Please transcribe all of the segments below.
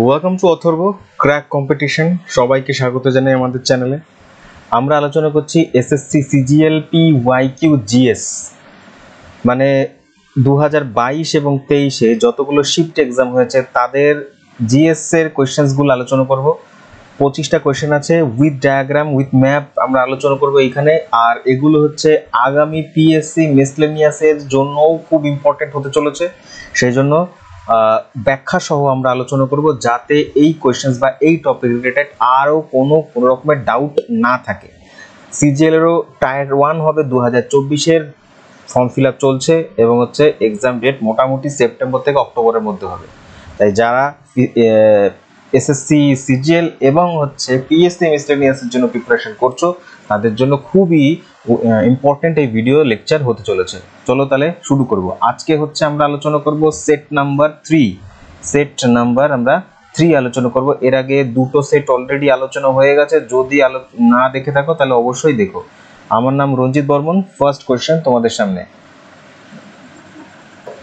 Welcome to Atharva crack competition. সবাইকে স্বাগত জানাই আমাদের চ্যানেলে। আমরা আলোচনা করছি এসএসসি সিজিএলপি ওয়াইকিউ জিএস, মানে 2022 এবং 23-এ যতগুলো শিফট এক্সাম হয়েছে তাদের জিএস এর কোয়েশ্চেন্সগুলো আলোচনা করব। 25টা কোয়েশ্চেন আছে, উইথ ডায়াগ্রাম উইথ ম্যাপ আমরা আলোচনা করব এইখানে। আর এগুলো হচ্ছে আগামী পিএসসি মিসলেনিয়াসের জন্যও খুব ইম্পর্টেন্ট হতে চলেছে, সেই জন্য ব্যাখ্যা সহ আমরা আলোচনা করব, যাতে এই কোয়েশ্চেন্স বা এই টপিক রিলেটেড আরও কোনো রকমের ডাউট না থাকে। সিজিএলেরও টায়ার 1 হবে 2024-এর, ফর্ম ফিল আপ চলছে এবং হচ্ছে এক্সাম ডেট মোটামুটি সেপ্টেম্বর থেকে অক্টোবরের মধ্যে হবে। তাই যারা এসএসসি সিজিএল এবং হচ্ছে পিএসসি মিসলেনিয়াসের জন্য প্রিপারেশন করছো তাদের জন্য খুবই ইম্পর্টেন্ট এই ভিডিও লেকচার হতে চলেছে। চলো তাহলে শুরু করব। আজকে হচ্ছে আমরা আলোচনা করব সেট নাম্বার 3 আলোচনা করব। এর আগে দুটো সেট অলরেডি আলোচনা হয়ে গেছে, যদি না দেখে থাকো তাহলে অবশ্যই দেখো। আমার নাম রঞ্জিত বর্মন। ফার্স্ট কোয়েশ্চেন তোমাদের সামনে,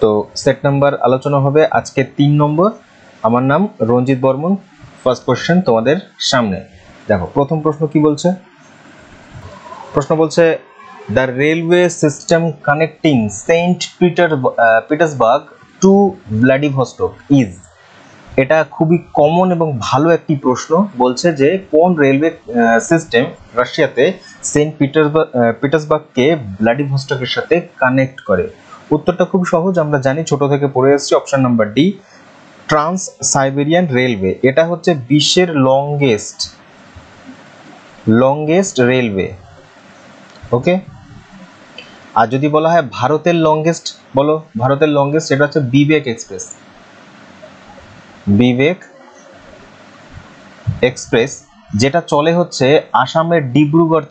তো সেট নাম্বার আলোচনা হবে আজকে 3 নম্বর। আমার নাম রঞ্জিত বর্মন। ফার্স্ট কোয়েশ্চেন তোমাদের সামনে দেখো। প্রথম প্রশ্ন কি বলছে? প্রশ্ন বলছে the railway system connecting Saint Petersburg to Vladivostok is. এটা খুবই কমন এবং ভালো একটি প্রশ্ন। বলছে যে কোন রেলওয়ে সিস্টেম রাশিয়াতে সেন্ট পিটার্সবার্গকে ভ্লাদিভস্টকের সাথে কানেক্ট করে? উত্তরটা খুব সহজ, আমরা জানি, ছোট থেকে পড়ে এসেছি। Option number D, trans Siberian railway. এটা হচ্ছে বিশ্বের লংগেস্ট রেলওয়ে। ওকে, আর যদি বলা হয় ভারতের লংগেস্ট, বলো ভারতের লংগেস্ট, এটা হচ্ছে বিবেক এক্সপ্রেস, যেটা চলে হচ্ছে আসামের ডিব্রুগড়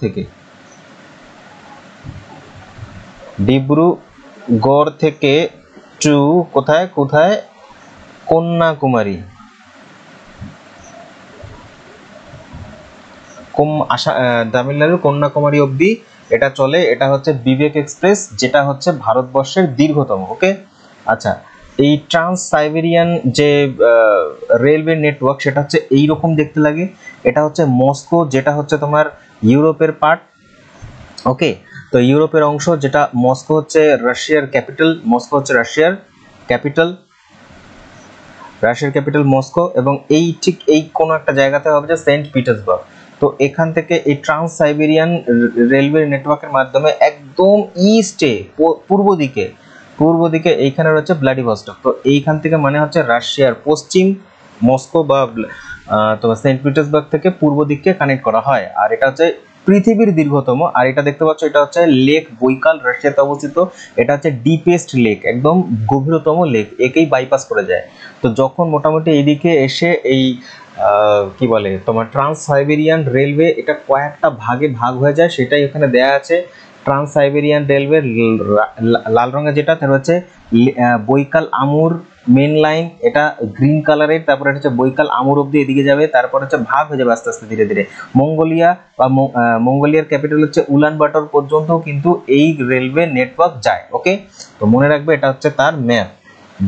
থেকে টু কোথায় কন্যাকুমারী, তামিলনাড়ুর কন্যাকুমারী অবধি এটা চলে। এটা হচ্ছে বিবেক এক্সপ্রেস, যেটা হচ্ছে ভারতবর্ষের দীর্ঘতম। ওকে, আচ্ছা, এই ট্রান্স সাইবেরিয়ান যে রেলওয়ে নেটওয়ার্ক সেটা হচ্ছে এইরকম দেখতে লাগে। এটা হচ্ছে মস্কো, যেটা হচ্ছে তোমার ইউরোপের পার্ট। ওকে, তো ইউরোপের অংশ, যেটা মস্কো হচ্ছে রাশিয়ার ক্যাপিটাল, রাশিয়ার ক্যাপিটাল মস্কো, এবং এই ঠিক এই কোনো একটা জায়গাতে হবে যে সেন্ট পিটার্সবার্গ। তো এখান থেকে এই ট্রান্স সাইবেরিয়ান রেলওয়ে নেটওয়ার্কের মাধ্যমে একদম ইস্টে পূর্ব দিকে এইখানে রয়েছে ভ্লাদিভস্টক। তো এইখান থেকে মানে হচ্ছে রাশিয়ার পশ্চিম মস্কো বা তোমার সেন্ট পিটার্সবার্গ থেকে পূর্ব দিককে কানেক্ট করা হয়। আর এটা হচ্ছে পৃথিবীর দীর্ঘতম। আর এটা দেখতে পাচ্ছ, এটা হচ্ছে লেক বৈকাল, রাশিয়াতে অবস্থিত। এটা হচ্ছে ডিপেস্ট লেক, একদম গভীরতম লেক, একেই বাইপাস করে যায়। তো যখন মোটামুটি এইদিকে এসে এই কি বলে তোমার ট্রান্স সাইবেরিয়ান রেলওয়ে, এটা কয়েকটা ভাগে ভাগ হয়ে যায়, সেটাই এখানে দেয়া আছে। ট্রান্স সাইবেরিয়ান রেলওয়ে লাল রঙের, যেটা তার হচ্ছে বৈকাল আমুর মেন লাইন, এটা গ্রিন কালারের। তারপরে এটা হচ্ছে বৈকাল আমুর অব্দি এদিকে যাবে, তারপর হচ্ছে ভাগ হয়ে যাবে আস্তে আস্তে ধীরে ধীরে। মঙ্গোলিয়ার ক্যাপিটাল হচ্ছে উলান বাটর পর্যন্ত কিন্তু এই রেলওয়ে নেটওয়ার্ক যায়। ওকে, তো মনে রাখবে এটা হচ্ছে তার ম্যাপ।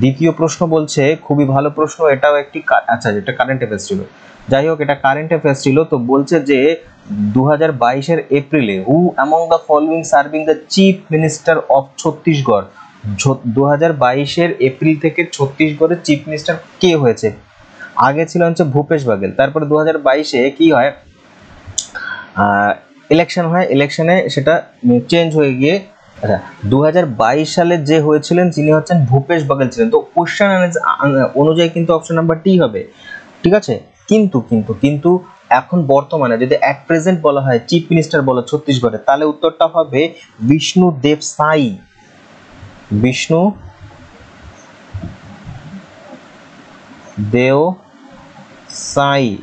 দ্বিতীয় প্রশ্ন বলছে, খুবই ভালো প্রশ্ন, এটাও একটি, আচ্ছা এটা কারেন্ট অ্যাফেয়ার্স ছিল, যাই হোক এটা কারেন্ট অ্যাফেয়ার্স ছিল। তো বলছে যে 2022-এর এপ্রিলে who among the following serving the chief minister of Chhattisgarh. 2022-এর এপ্রিল থেকে ছত্তিশগড়ের চিফ মিনিস্টার কে হয়েছে? আগে ছিল হচ্ছে ভূপেশ বাঘেল, তারপরে 2022-এ কি হয়, ইলেকশন হয়, ইলেকশনে সেটা চেঞ্জ হয়ে গিয়ে, আচ্ছা 2022 সালে যে হয়েছিলেন তিনি হচ্ছেন ভূপেশ বাঘেল ছিলেন। তো কোশ্চেন অনুযায়ী কিন্তু অপশন নাম্বার টি হবে, ঠিক আছে। কিন্তু এখন বর্তমানে যদি অ্যাট প্রেজেন্ট বলা হয় চিফ মিনিস্টার বলো ছত্তিশগড়ে, তাহলে উত্তরটা হবে বিষ্ণু দেব সাই।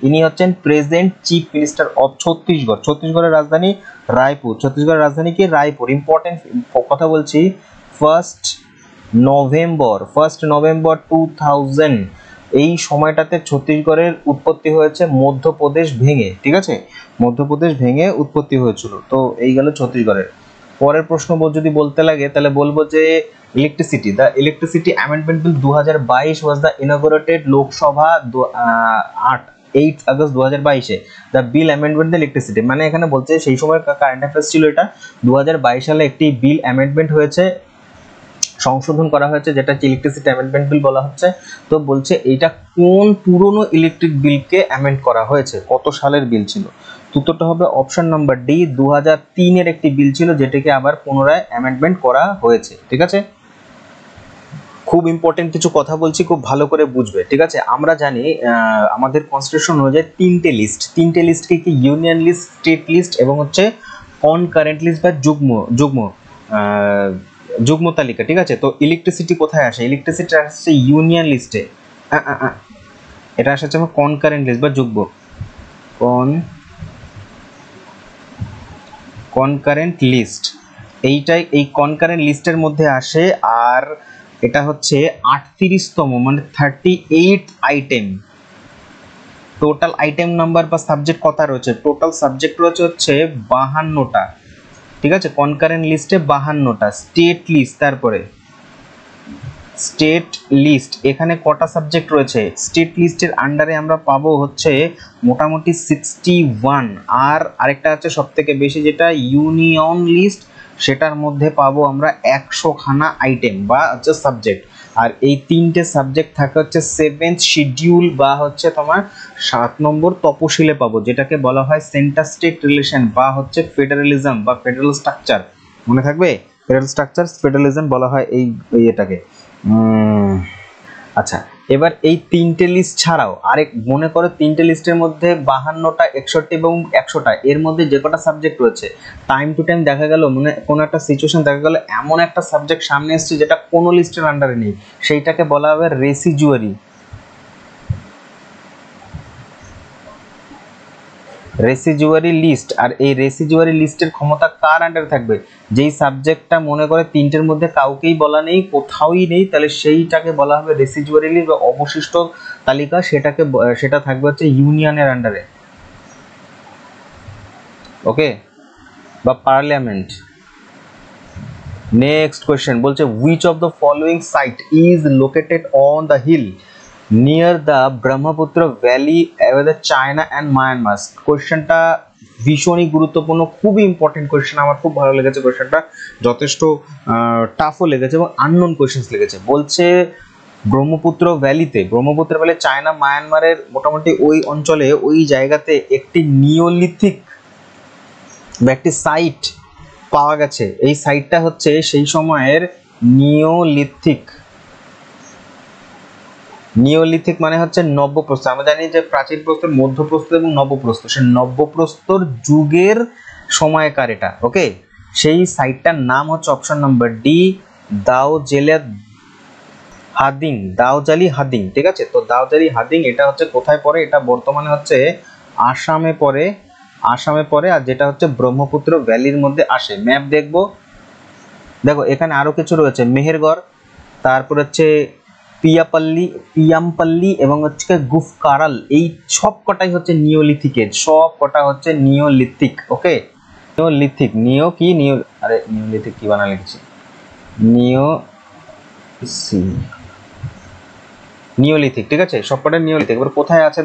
ইনি হচ্ছেন present chief minister of Chhattisgarh. ছত্তিশগড়ের রাজধানী রায়পুর। ছত্তিশগড়ের রাজধানী কি? রায়পুর। ইম্পর্টেন্ট কথা বলছি, 1 নভেম্বর 2000 এই সময়টাতে ছত্তিশগড়ের উৎপত্তি হয়েছে মধ্যপ্রদেশ ভেঙে, ঠিক আছে, মধ্যপ্রদেশ ভেঙে উৎপত্তি হয়েছিল। তো এই গেল ছত্তিশগড়ের। পরের প্রশ্ন যদি বলতে লাগে তাহলে বলবো যে Electricity. The Electricity Amendment Bill 2022 was the inaugurated Lok Sabha 8 August 2022 the bill amendment electricity. মানে এখানে বলছে সেই সময় কারেন্ট অ্যাফেয়ার্স ছিল এটা, 2022 সালে একটি বিল অ্যামেন্ডমেন্ট হয়েছে, সংশোধন করা হয়েছে, যেটা ইলেকট্রিসিটি অ্যামেন্ডমেন্ট বিল বলা হচ্ছে। তো বলছে এইটা কোন পুরনো ইলেকট্রিক বিলকে অ্যামেন্ড করা হয়েছে, কত সালের বিল ছিল? উত্তরটা হবে অপশন নাম্বার ডি, 2003 এর একটি বিল ছিল যেটাকে আবার পুনরায় অ্যামেন্ডমেন্ট করা হয়েছে। ঠিক আছে, খুব ইম্পর্টেন্ট কিছু কথা বলছি, খুব ভালো করে বুঝবে। ঠিক আছে, আমরা জানি আমাদের কনস্টিটিউশন অনুযায়ী তিনটে লিস্টকে কি ইউনিয়ন লিস্ট, স্টেট লিস্ট এবং হচ্ছে কনকারেন্ট লিস্ট বা যুগ্ম তালিকা। ঠিক আছে, তো ইলেকট্রিসিটি কোথায় আসে? ইলেকট্রিসিটি আসছে ইউনিয়ন লিস্টে, এটা আসছে আমার কনকারেন্ট লিস্ট বা যুগ্ম কনকারেন্ট লিস্ট, এইটাই এই কনকারেন্ট লিস্টের মধ্যে আসে। আর এটা হচ্ছে 38তম, মানে 38 আইটেম। টোটাল আইটেম নাম্বার বা সাবজেক্ট কত রয়েছে? টোটাল সাবজেক্ট রয়েছে হচ্ছে 52টা। ঠিক আছে, কনকারেন্ট লিস্টে 52টা। স্টেট লিস্ট, তারপরে স্টেট লিস্ট, এখানে কটা সাবজেক্ট রয়েছে? স্টেট লিস্টের আন্ডারে আমরা পাবো হচ্ছে মোটামুটি 61, আর আরেকটা আছে সব থেকে বেশি যেটা ইউনিয়ন লিস্ট, সেটার মধ্যে পাবো আমরা 100খানা আইটেম বা হচ্ছে সাবজেক্ট। আর এই তিনটে সাবজেক্ট থাকে হচ্ছে 7th শিডিউল বা হচ্ছে তোমার 7 নম্বর তপশিলে পাবো, যেটাকে বলা হয় সেন্টার স্টেট রিলেশন বা হচ্ছে ফেডারেলিজম বা ফেডারেল স্ট্রাকচার। মনে থাকবে, ফেডারেল স্ট্রাকচার, ফেডারেলিজম বলা হয় এই এটাকে। আচ্ছা, এবার এই তিনটে লিস্ট ছাড়াও আরেক মনে করো তিনটে লিস্টের মধ্যে 52টা, 61 এবং 100টা, এর মধ্যে যে কটা সাবজেক্ট রয়েছে, টাইম টু টাইম দেখা গেল মানে কোনো একটা সিচুয়েশন দেখা গেল এমন একটা সাবজেক্ট সামনে এসছে যেটা কোনো লিস্টের আন্ডারে নেই, সেইটাকে বলা হবে রেসিজুয়ারি লিস্ট। আর এই রেসিজুয়ারি লিস্টের ক্ষমতা কার আন্ডারে থাকবে? যেই সাবজেক্টটা মনে করে তিনটের মধ্যে কাউকেই বলা নেই, কোথাওই নেই, তাহলে সেইটাকে বলা হবে রেসিজুয়ারি লিস্ট বা অবশিষ্ট তালিকা। সেটা থাকবে হচ্ছে ইউনিয়নের আন্ডারে, ওকে, বা পার্লামেন্ট। নেক্সট কোয়েশ্চেন বলছে which of the following site is located on the hill near the Brahmaputra Valley with China and Myanmar? কোয়েশ্চেনটা ভীষণই গুরুত্বপূর্ণ, খুবই ইম্পর্টেন্ট কোয়েশ্চেন, আমার খুব ভালো লেগেছে কোয়েশ্চেনটা, যথেষ্ট টাফও লেগেছে এবং আননোন কোয়েশ্চেন্স লেগেছে। বলছে ব্রহ্মপুত্র ভ্যালি চায়না মায়ানমারের মোটামুটি ওই অঞ্চলে, ওই জায়গাতে একটি নিওলিথিক বা একটি সাইট পাওয়া গেছে। এই সাইটটা হচ্ছে সেই সময়ের নিওলিথিক মানে হচ্ছে নব্যপ্রস্তর। আমরা জানি যে প্রাচীন প্রস্তর, মধ্যপ্রস্তর এবং নব্যপ্রস্তর, সেই নব্যপ্রস্তর যুগের সময়কার এটা, ওকে। সেই সাইটটার নাম হচ্ছে অপশন নাম্বার ডি, দাউজালি হাদিং। ঠিক আছে, তো দাউজালি হাদিং এটা হচ্ছে কোথায় পড়ে? এটা বর্তমানে হচ্ছে আসামে পড়ে, আর যেটা হচ্ছে ব্রহ্মপুত্র ভ্যালির মধ্যে আসে। ম্যাপ দেখো এখানে আরো কিছু রয়েছে, মেহেরগড়, তারপর হচ্ছে পিয়ামপল্লী এবং হচ্ছে গুফকারাল, এই সব কটাই হচ্ছে নিওলিথিকের, সব কটা হচ্ছে নিওলিথিক, ওকে। নিওলিথিক কি বানা লিখছি, নিওলিথিক। ঠিক আছে, সবকটা নিওলিথিক। এবার কোথায় আছে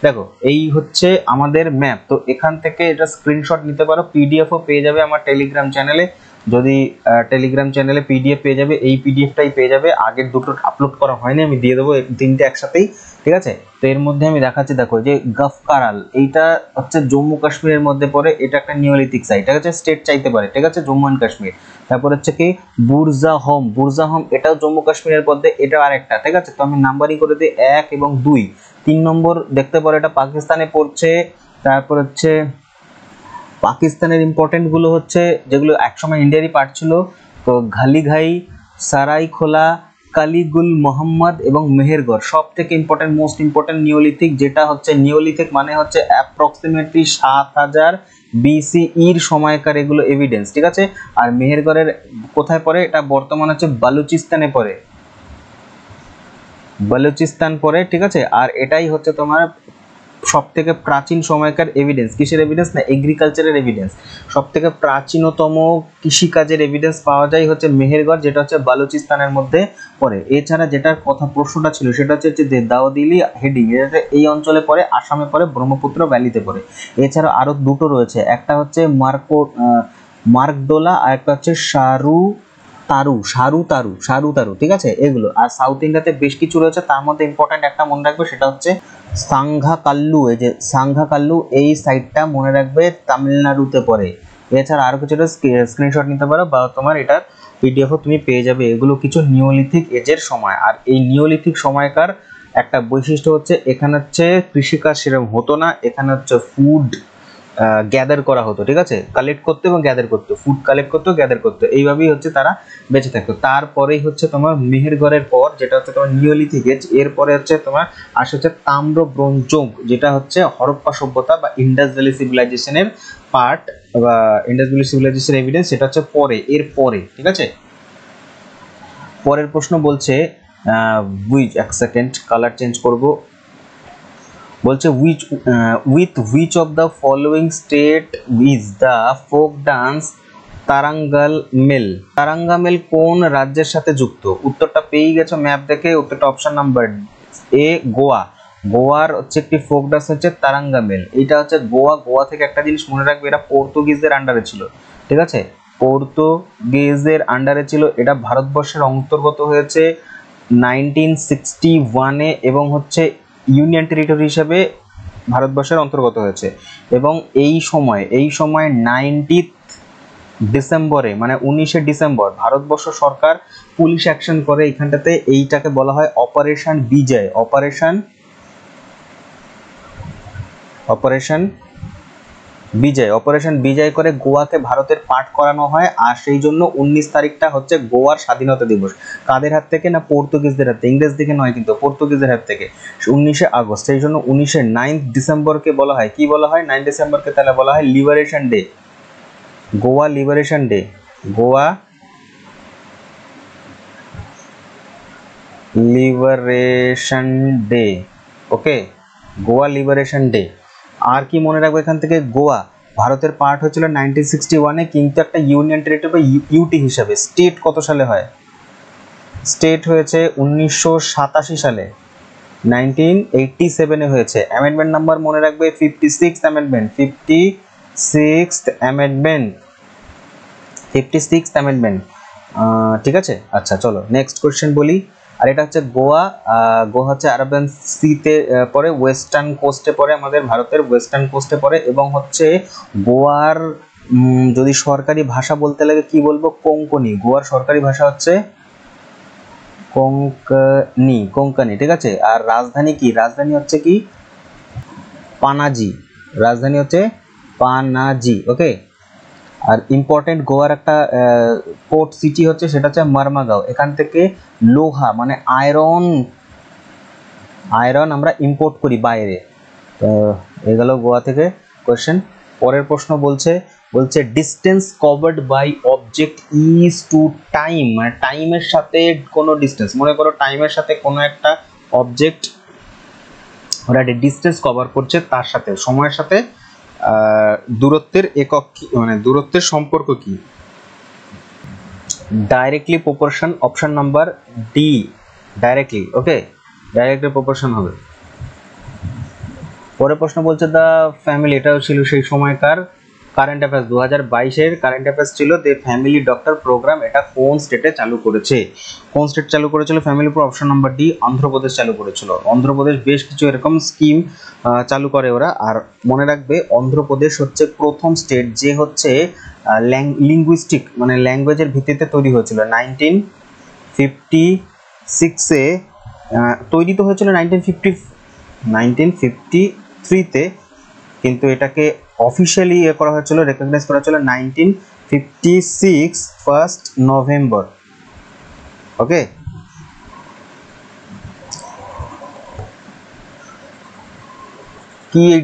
দেখো এই হচ্ছে আমাদের ম্যাপ। তো এখান থেকে এটা স্ক্রিনশট নিতে পারো, পিডিএফও পেয়ে যাবে আমার টেলিগ্রাম চ্যানেলে। যদি টেলিগ্রাম চ্যানেলে পিডিএফ পেয়ে যাবে, এই পিডিএফটাই পেয়ে যাবে, আগের দুটো আপলোড করা হয়নি, আমি দিয়ে দেবো তিনটে একসাথেই। ঠিক আছে, তো এর মধ্যে আমি দেখাচ্ছি, দেখো যে গফকারাল, এইটা হচ্ছে জম্মু কাশ্মীরের মধ্যে পড়ে, এটা একটা নিওলিথিক সাইট। ঠিক আছে, স্টেট চাইতে পারে, ঠিক আছে, জম্মু অ্যান্ড কাশ্মীর। তারপর হচ্ছে কি বুরজাহোম, এটাও জম্মু কাশ্মীরের মধ্যে, এটা আরেকটা। ঠিক আছে, তো আমি নাম্বারিং করে দিই 1 এবং 2। 3 নম্বর দেখতে পারো, এটা পাকিস্তানে পড়ছে। তারপর হচ্ছে পাকিস্তানের ইম্পর্টেন্ট গুলো হচ্ছে যেগুলো একসময় ইন্ডিয়ারই পার্ট ছিল, তো ঘালিঘাই, সারাইখোলা, কালিগুল মোহাম্মদ এবং মেহেরগড়। সব থেকে ইম্পর্টেন্ট, মোস্ট ইম্পর্টেন্ট নিওলিথিক, যেটা হচ্ছে নিওলিথিক মানে হচ্ছে অ্যাপ্রক্সিমেটলি 7000 বিসিইর সময়কার এগুলো এভিডেন্স। ঠিক আছে, আর মেহেরগড়ের কোথায় পড়ে? এটা বর্তমানে হচ্ছে বালুচিস্তানে পড়ে। ঠিক আছে, আর এটাই হচ্ছে তোমার সব থেকে প্রাচীন সময়কার এভিডেন্স, কিসের এভিডেন্স না এগ্রিকালচারের এভিডেন্স, সব থেকে প্রাচীনতম কৃষিকাজের এভিডেন্স পাওয়া যায় হচ্ছে মেহেরগড়, যেটা হচ্ছে বালুচিস্তানের মধ্যে পড়ে। এছাড়া যেটার কথা প্রশ্নটা ছিল সেটা হচ্ছে যে দাউদিলি হেডিং, এটা এই অঞ্চলে পড়ে, আসামে পড়ে, ব্রহ্মপুত্র ভ্যালিতে পড়ে। এছাড়া আরো দুটো রয়েছে, একটা হচ্ছে মার্কডোলা আর একটা হচ্ছে সারু তারু, ঠিক আছে এগুলো। আর সাউথ ইন্ডিয়াতে বেশ কিছু রয়েছে, তার মধ্যে ইম্পর্টেন্ট একটা মনে রাখবে, সেটা হচ্ছে সাংঘাকাল্লু। এই যে সাংঘাকাল্লু, এই সাইটটা মনে রাখবে তামিলনাড়ুতে পড়ে। এছাড়া আরো কিছুটা স্ক্রিনশট নিতে পারো বা তোমার এটার পিডিএফও তুমি পেয়ে যাবে। এগুলো কিছু নিওলিথিক এজের সময়। আর এই নিওলিথিক সময়কার একটা বৈশিষ্ট্য হচ্ছে এখানে হচ্ছে কৃষিকাজ সেরকম হতো না, এখানে হচ্ছে ফুড গ্যাদার করা হতো, ঠিক আছে, কালেক্ট করতে এবং গ্যাদার করতে, ফুড কালেক্ট করতে গ্যাদার করতে, এইভাবেই হচ্ছে তারা বেঁচে থাকতো। তারপরেই হচ্ছে তোমার মেহেরগড়ের পর যেটা হচ্ছে তোমার নিওলিথিক এজ, এরপরে হচ্ছে তোমার আসে হচ্ছে তাম্র ব্রোঞ্জ যুগ, যেটা হচ্ছে হরপ্পা সভ্যতা বা ইন্ডাস ভ্যালি সিভিলাইজেশনের পার্ট বা ইন্ডাস ভ্যালি সিভিলাইজেশন এভিডেন্স, সেটা হচ্ছে পরে, এর পরে, ঠিক আছে। পরের প্রশ্ন বলছে এক সেকেন্ড কালার চেঞ্জ করব, বলছে with which of the following state is the folk dance তারাঙ্গামেল কোন রাজ্যের সাথে যুক্ত? উত্তরটা পেয়ে গেছো ম্যাপ দেখে, উত্তরটা অপশন নাম্বার এ গোয়া। গোয়ার হচ্ছে একটি ফোক ডান্স হচ্ছে তারাঙ্গামেল, এটা হচ্ছে গোয়া থেকে একটা জিনিস মনে রাখবে, এটা পর্তুগিজদের আন্ডারে ছিল, ঠিক আছে, পর্তুগিজদের আন্ডারে ছিল। এটা ভারতবর্ষের অন্তর্গত হয়েছে 1961-এ এবং হচ্ছে ইউনিয়ন টেরিটরি হিসেবে ভারতবর্ষের অন্তর্গত হয়েছে। এবং এই সময় 90 ডিসেম্বরে মানে 19শে ডিসেম্বর ভারতবর্ষ সরকার পুলিশ অ্যাকশন করে এইখানটাতে, এইটাকে বলা হয় অপারেশন বিজয় করে গোয়াকে ভারতের পার্ট করানো হয়। আর সেই জন্য 19 তারিখটা হচ্ছে গোয়ার স্বাধীনতা দিবস। কাদের হাত থেকে না পর্তুগিজদের হাত থেকে, ইংরেজ দিকে নয় কিন্তু, পর্তুগিজদের হাত থেকে 19শে আগস্ট। সেই জন্য 9 ডিসেম্বরকে বলা হয়, কি বলা হয় 9 ডিসেম্বরকে তাহলে বলা হয় liberation day, Goa liberation day, okay, Goa liberation day. আর কি মনে রাখবো এখান থেকে, গোয়া ভারতের পার্ট হয়েছিল 1961-এ, কিন্তু একটা ইউনিয়ন টেরিটরি বা ইউটি হিসাবে। স্টেট কত সালে হয়? স্টেট হয়েছে 1987 সালে, 1987-এ হয়েছে। অ্যামেন্ডমেন্ট নাম্বার মনে রাখবে 56th অ্যামেন্ডমেন্ট, ঠিক আছে। আচ্ছা চলো নেক্সট কোশ্চেন বলি। আর এটা হচ্ছে গোয়া হচ্ছে আরাবিয়ান সিতে পড়ে, ওয়েস্টার্ন কোস্টে পড়ে, আমাদের ভারতের ওয়েস্টার্ন কোস্টে পড়ে। এবং হচ্ছে গোয়ার যদি সরকারি ভাষা বলতে লাগে কি বলবো, কোঙ্কনি। গোয়ার সরকারি ভাষা হচ্ছে কোঙ্কনি, ঠিক আছে। আর রাজধানী কি? রাজধানী হচ্ছে কি পানাজি, ওকে। আর ইম্পর্টেন্ট গোয়ার একটা পোর্ট সিটি হচ্ছে, সেটা হচ্ছে মারমাগাঁও। এখান থেকে লোহা মানে আয়রন আমরা ইম্পোর্ট করি বাইরে। এগুলো গোয়া থেকে কোয়েশ্চেন। পরের প্রশ্ন বলছে distance covered by object is to time, মানে টাইমের সাথে কোনো ডিস্টেন্স, মনে করো টাইমের সাথে কোনো একটা অবজেক্ট ওরা ডিস্টেন্স কভার করছে, তার সাথে সময়ের সাথে দূরত্বের একক কি, মানে দূরত্বের সম্পর্ক কি? Directly proportion, option number D directly, okay, directly proportion হবে। পরের প্রশ্ন বলছে দ্য ফ্যামিলি, এটাও ছিল সেই সময়কার কারেন্ট অ্যাফেয়ার্স, 2022-এর কারেন্ট অ্যাফেয়ার্স ছিল। দ্য ফ্যামিলি ডক্টর প্রোগ্রাম এটা কোন স্টেটে চালু করেছিল? Family pro, option number D Andhra Pradesh চালু করেছিল। অন্ধ্রপ্রদেশ বেশ কিছু এরকম স্কিম চালু করে ওরা। আর মনে রাখবে অন্ধ্রপ্রদেশ হচ্ছে প্রথম স্টেট যে হচ্ছে লিঙ্গুইস্টিক মানে ল্যাঙ্গুয়েজের ভিত্তিতে তৈরি হয়েছিল। 1956-এ তৈরি তো হয়েছিল 1953-তে, কিন্তু এটাকে অফিসিয়ালি করা হয়েছিল, রেকগনাইজ করা হয়েছিল 1956 1st নভেম্বর, ওকে। কি এই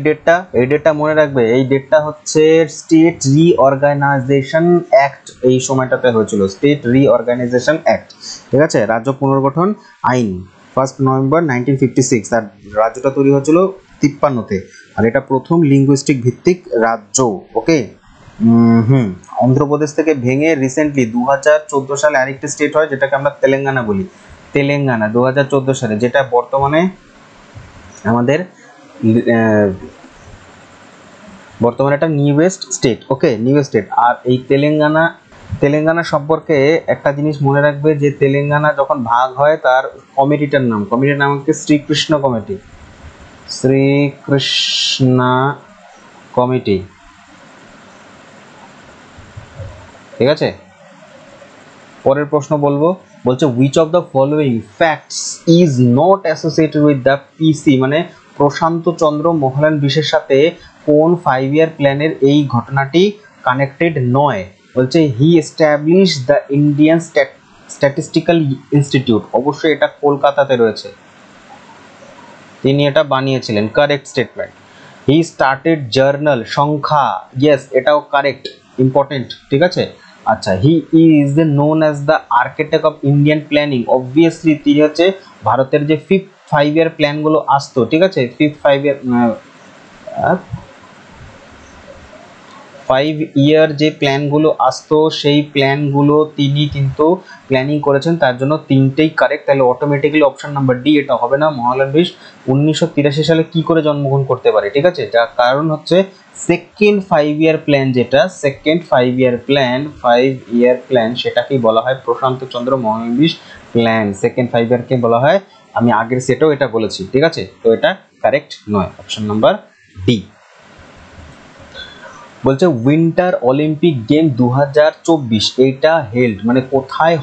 ডেটটা মনে রাখবে, এই ডেটটা হচ্ছে স্টেট রিঅর্গানাইজেশন অ্যাক্ট, এই সময়টাতে হয়েছিল স্টেট রিঅর্গানাইজেশন অ্যাক্ট, ঠিক আছে, রাজ্য পুনর্গঠন আইন 1st নভেম্বর 1956। আর রাজ্যটা তৈরি হয়েছিল 1953-তে, আর এটা প্রথম লিঙ্গুইস্টিক ভিত্তিক রাজ্য। ওকে, অন্ধ্রপ্রদেশ থেকে ভেঙে রিসেন্টলি 2014 সালে আরেকটি স্টেট হয় যেটাকে আমরা তেলেঙ্গানা বলি। তেলেঙ্গানা 2014 সালে, যেটা বর্তমানে আমাদের একটা নিউয়েস্ট স্টেট। ওকে, নিউয়েস্ট স্টেট। আর এই তেলেঙ্গানা সম্পর্কে একটা জিনিস মনে রাখবে যে তেলেঙ্গানা যখন ভাগ হয় তার কমিটির নাম হচ্ছে শ্রীকৃষ্ণ কমিটি। শ্রীকৃষ্ণা কমিটি, ঠিক আছে। পরের প্রশ্ন বলছে which of the following facts is not associated with the পিসি, মানে প্রশান্ত চন্দ্র মোহলানবিশের সাথে কোন 5 ইয়ার প্ল্যানের এই ঘটনাটি কানেক্টেড নয়। বলছে he establish the Indian statistical institute, অবশ্যই এটা কলকাতাতে রয়েছে, তিনি এটা বানিয়েছিলেন, correct statement. He started journal সংখ্যা, ইয়েস এটাও কারেক্ট, ইম্পর্টেন্ট, ঠিক আছে। আচ্ছা, he is known as the architect of Indian planning, obviously তিনি হচ্ছে ভারতের যে 5 ইয়ার প্ল্যানগুলো আসতো, ঠিক আছে, 5 ইয়ার যে প্ল্যানগুলো আসতো সেই প্ল্যানগুলো তিনি কিন্তু প্ল্যানিং করেছেন, তার জন্য তিনটেই কারেক্ট। তাহলে অটোমেটিক্যালি অপশন নাম্বার ডি এটা হবে না। মোহনলাল 1983 সালে কি করে জন্মগ্রহণ করতে পারে, ঠিক আছে, যার কারণ হচ্ছে সেকেন্ড 5 ইয়ার প্ল্যান, যেটা সেকেন্ড 5 ইয়ার প্ল্যান সেটাকেই বলা হয় প্রশান্ত চন্দ্র মোহনলাল প্ল্যান। সেকেন্ড 5 ইয়ারকে বলা হয়, আমি আগের সেটাও এটা বলেছি, ঠিক আছে। তো এটা কারেক্ট নয়, অপশন নাম্বার ডি। বলছে উইন্টার অলিম্পিক গেম 2024 এটা হেল্ড, মানে কোথায়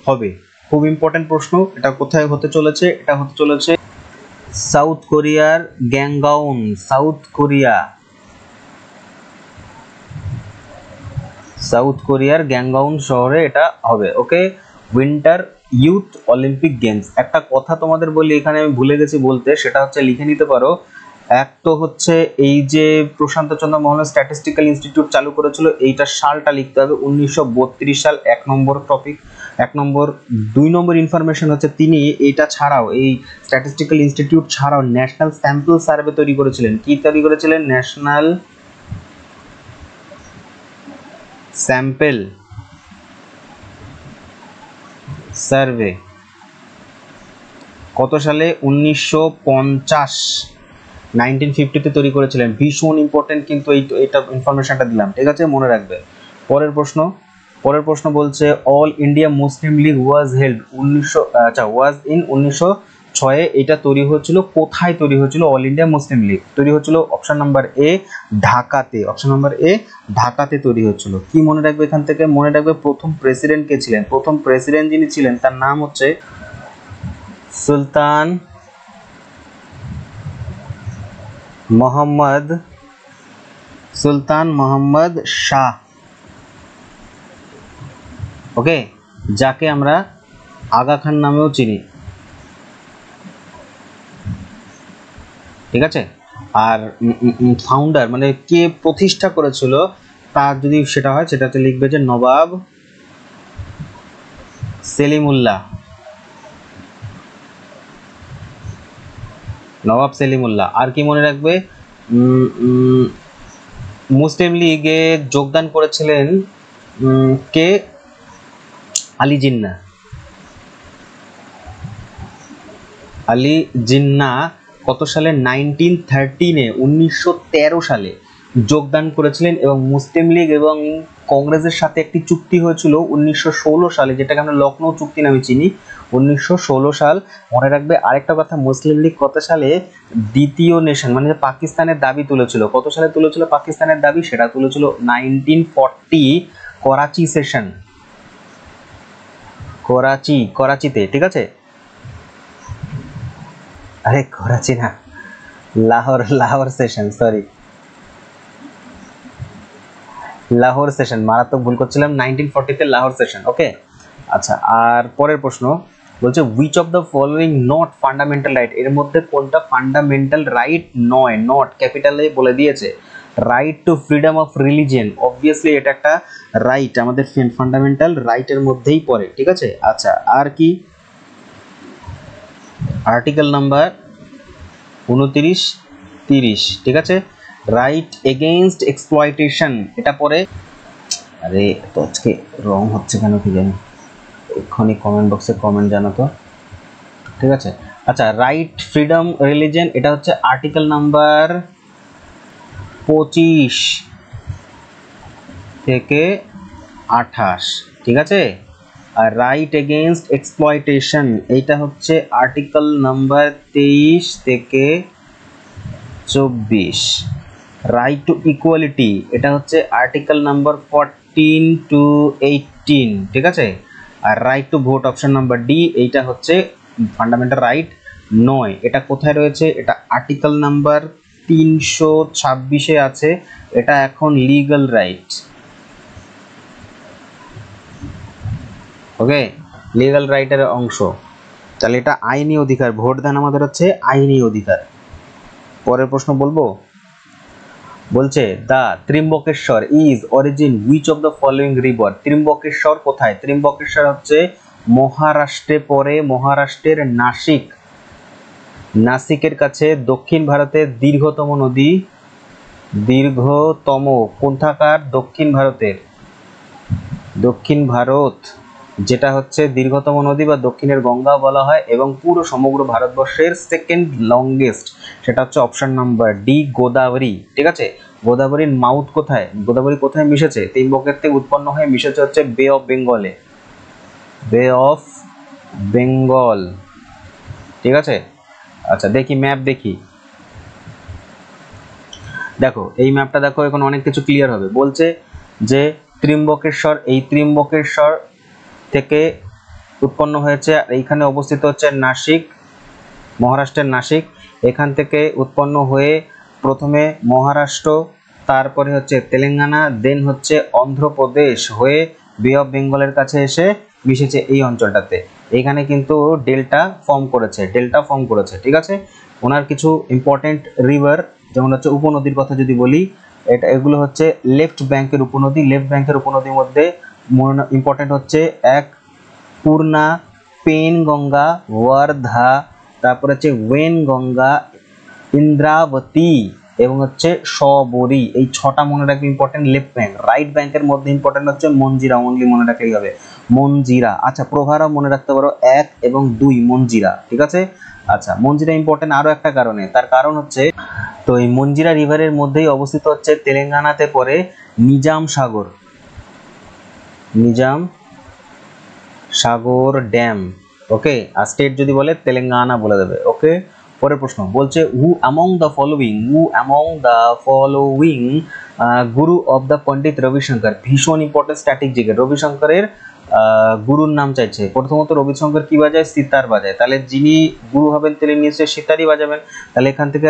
হবে, খুব ইম্পর্টেন্ট প্রশ্ন। এটা কোথায় হতে চলেছে? এটা হতে চলেছে সাউথ কোরিয়ার গ্যাংগাউন, সাউথ কোরিয়ার গ্যাংগাউন শহরে এটা হবে। ওকে, উইন্টার ইউথ অলিম্পিক গেমস। একটা কথা তোমাদের বলি, এখানে আমি ভুলে গেছি বলতে, সেটা হচ্ছে লিখে নিতে পারো। এক তো হচ্ছে এই যে প্রশান্ত চন্দ্র মোহন স্ট্যাটিস্টিক্যাল ইনস্টিটিউট চালু করেছিল, এইটার সালটা লিখতে হবে 1932 সাল, 1 নম্বর টপিক। 2 নম্বর ইনফরমেশন হচ্ছে তিনি এইটা ছাড়াও, এই স্ট্যাটিস্টিক্যাল ইনস্টিটিউট ছাড়াও ন্যাশনাল স্যাম্পল সার্ভে তৈরি করেছিলেন। কি তৈরি করেছিলেন? National sample survey. কত সালে? 1950 তৈরি করেছিলেন। ভীষণ ইম্পর্টেন্ট কিন্তু এইটা ইনফরমেশনটা দিলাম, ঠিক আছে, মনে রাখবে। পরের প্রশ্ন বলছে all India Muslim League was held 1906। এটা তৈরি হয়েছিল কোথায়? তৈরি হয়েছিল অল ইন্ডিয়া মুসলিম লীগ তৈরি হয়েছিল অপশন নাম্বার এ ঢাকাতে। ঢাকাতে তৈরি হয়েছিল। কি মনে রাখবে এখান থেকে? মনে রাখবে প্রথম প্রেসিডেন্ট কে ছিলেন? প্রথম প্রেসিডেন্ট যিনি ছিলেন তার নাম হচ্ছে সুলতান মোহাম্মদ শাহ। ওকে, যাকে আমরা আগা খান নামেও চিনি, ঠিক আছে। আর ফাউন্ডার মানে কে প্রতিষ্ঠা করেছিল তার যদি সেটা হয়, সেটাতে লিখবে যে নবাব সেলিমুল্লাহ। আর কি মনে রাখবে? মুসলিম লীগে যোগদান করেছিলেন কে? আলী জিন্নাহ কত সালে? 1913 সালে যোগদান করেছিলেন। এবং মুসলিম লীগ এবং কংগ্রেসের সাথে একটি চুক্তি হয়েছিল 1916 সালে, যেটাকে আমরা লখনৌ চুক্তি নামে চিনি। 1916 সাল। মনে রাখবে আরেকটা কথা, মুসলিম লীগ কত সালে দ্বিতীয় নেশন মানে পাকিস্তানের দাবি তুলেছিল? কত সালে তুলেছিল পাকিস্তানের দাবি? সেটা তুলেছিল 1940 করাচি সেশন, করাচিতে, ঠিক আছে। আরে করাচি না, Lahore session, sorry, Lahore session, মারাত্মক ভুল করছিলাম। 1940 লাহোর সেশন। ওকে, আচ্ছা। আর পরের প্রশ্ন বলছে which of the following not fundamental right, এর মধ্যে কোনটা ফান্ডামেন্টাল রাইট নয়? নট ক্যাপিটালে বলে দিয়েছে। Right two freedom of religion, obviously এটা একটা রাইট, আমাদের ফান্ডামেন্টাল রাইটের মধ্যেই পড়ে, ঠিক আছে। আচ্ছা, আর কি? আর্টিকেল নাম্বার 29, 30, ঠিক আছে। রাইট এগেইনস্ট এক্সপ্লয়টেশন, এটা পরে, আরে তো আজকে রং হচ্ছে কেন কি জানি, এক্ষুনি কমেন্ট বক্সে কমেন্ট জানাতো, ঠিক আছে। আচ্ছা, রাইট ফ্রিডম রিলিজিয়ন, এটা হচ্ছে আর্টিকেল নাম্বার 25 থেকে 28, ঠিক আছে। আর রাইট এগেইনস্ট এক্সপ্লয়টেশন, এইটা হচ্ছে আর্টিকেল নাম্বার 23 থেকে 24। রাইট টু ইকুয়ালিটি, এটা হচ্ছে আর্টিকেল নাম্বার 14 to 18, ঠিক আছে। আর right to vote option number D, এইটা হচ্ছে ফান্ডামেন্টাল রাইট 9। এটা কোথায় রয়েছে? এটা আর্টিকেল নাম্বার 326-এ আছে। এটা এখন লিগ্যাল রাইট, ওকে, লিগ্যাল রাইটের অংশ। তাহলে এটা আইনি অধিকার, ভোট দান আমাদের হচ্ছে আইনি অধিকার। পরের প্রশ্ন বলবো, বলছে the Trimbakeshwar is origin which of the following river. Trimbakeshwar কোথায়? ত্রিম্বকেশ্বর হচ্ছে মহারাষ্ট্রে পড়ে, মহারাষ্ট্রের নাসিক, নাসিকের কাছে। দক্ষিণ ভারতের দীর্ঘতম নদী, দীর্ঘতম কোথাকার? দক্ষিণ ভারতের, দক্ষিণ ভারত, যেটা হচ্ছে দীর্ঘতম নদী বা দক্ষিণের গঙ্গা বলা হয়, এবং পুরো সমগ্র ভারতবর্ষের সেকেন্ড লংগেস্ট, সেটা হচ্ছে অপশন নাম্বার ডি, গোদাবরী, ঠিক আছে। গোদাবরীর মাউথ কোথায়? গোদাবরী কোথায় মিশেছে? ত্রিম্বকের থেকে উৎপন্ন হয়ে মিশেছে হচ্ছে বে অফ বেঙ্গলে, বে অফ বেঙ্গল, ঠিক আছে। আচ্ছা দেখি ম্যাপ, দেখি, দেখো এই ম্যাপটা দেখো, এখন অনেক কিছু ক্লিয়ার হবে। বলছে যে ত্রিম্বকেশ্বর, এই ত্রিম্বকেশ্বর থেকে উৎপন্ন হয়েছে, এইখানে অবস্থিত হচ্ছে নাসিক, মহারাষ্ট্রের নাসিক। এখান থেকে উৎপন্ন হয়ে প্রথমে মহারাষ্ট্র, তারপরে হচ্ছে তেলেঙ্গানা, দেন হচ্ছে অন্ধ্রপ্রদেশ হয়ে বে অফ বেঙ্গলের কাছে এসে মিশেছে এই অঞ্চলটাতে। এখানে কিন্তু ডেল্টা ফর্ম করেছে, ডেল্টা ফর্ম করেছে, ঠিক আছে। ওনার কিছু ইম্পর্টেন্ট রিভার, যেমন হচ্ছে উপনদীর কথা যদি বলি, এগুলো হচ্ছে লেফট ব্যাংকের উপনদী। লেফট ব্যাংকের উপনদীর মধ্যে ইম্পর্টেন্ট হচ্ছে এক পূর্ণা, পেন গঙ্গা, ওয়ার্ধা, তারপর হচ্ছে ওয়েন গঙ্গা, ইন্দ্রাবতী এবং হচ্ছে শবরী। এই 6টা মনে রাখবে ইম্পর্টেন্ট লেফট ব্যাংক। রাইট ব্যাংকের মধ্যে ইম্পর্টেন্ট হচ্ছে মঞ্জিরা, অনলি মনে রাখলেই হবে মঞ্জিরা। আচ্ছা প্রভারা মনে রাখতে পারো 1 এবং 2 মঞ্জিরা, ঠিক আছে। আচ্ছা মঞ্জিরা ইম্পর্টেন্ট আরো একটা কারণে, তার কারণ হচ্ছে, তো এই মঞ্জিরা রিভারের মধ্যেই অবস্থিত হচ্ছে তেলেঙ্গানাতে পড়ে নিজাম সাগর, নিজাম সাগর ড্যাম, ওকে। আর স্টেট যদি বলে তেলেঙ্গানা বলে দেবে, ওকে। পরের প্রশ্ন বলছে হু among the following Guru of the পণ্ডিত রবিশঙ্কর। ভীষণ ইম্পর্টেন্ট স্ট্যাটিক জিকে, রবিশঙ্করের গুরুর নাম চাইছে। প্রথমত রবিশঙ্কর কি বাজায়? সিতার বাজায়। তাহলে যিনি গুরু হবেন তিনি নিশ্চয়ই সিতারই বাজাবেন। তাহলে এখান থেকে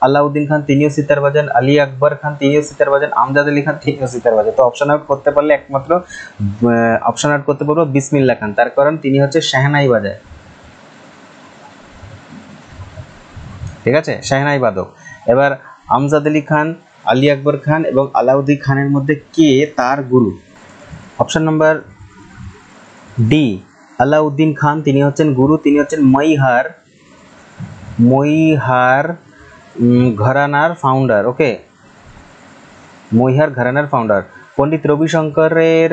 আলাউদ্দিন খান তিনিও সিতার বাজান, আলী আকবর খান তিনিও সিতার বাজান, আমজাদ আলী খান তিনিও সিতার বাজান। তো অপশন আউট করতে পারলে একমাত্র অপশন আউট করতে পারবো বিসমিল্লাহ খান, তার কারণ তিনি হচ্ছে শাহনাই বাজায়, ঠিক আছে, শাহনাই বাদক। এবার আমজাদ আলী খান, আলী আকবর খান এবং আলাউদ্দিন খানের মধ্যে কে তার গুরু? অপশন নাম্বার ডি, আলাউদ্দিন খান তিনি হচ্ছেন গুরু, তিনি হচ্ছেন মৈহার ঘরানার ফাউন্ডার, ওকে, মৈহার ঘরানার ফাউন্ডার। পণ্ডিত রবিশঙ্করের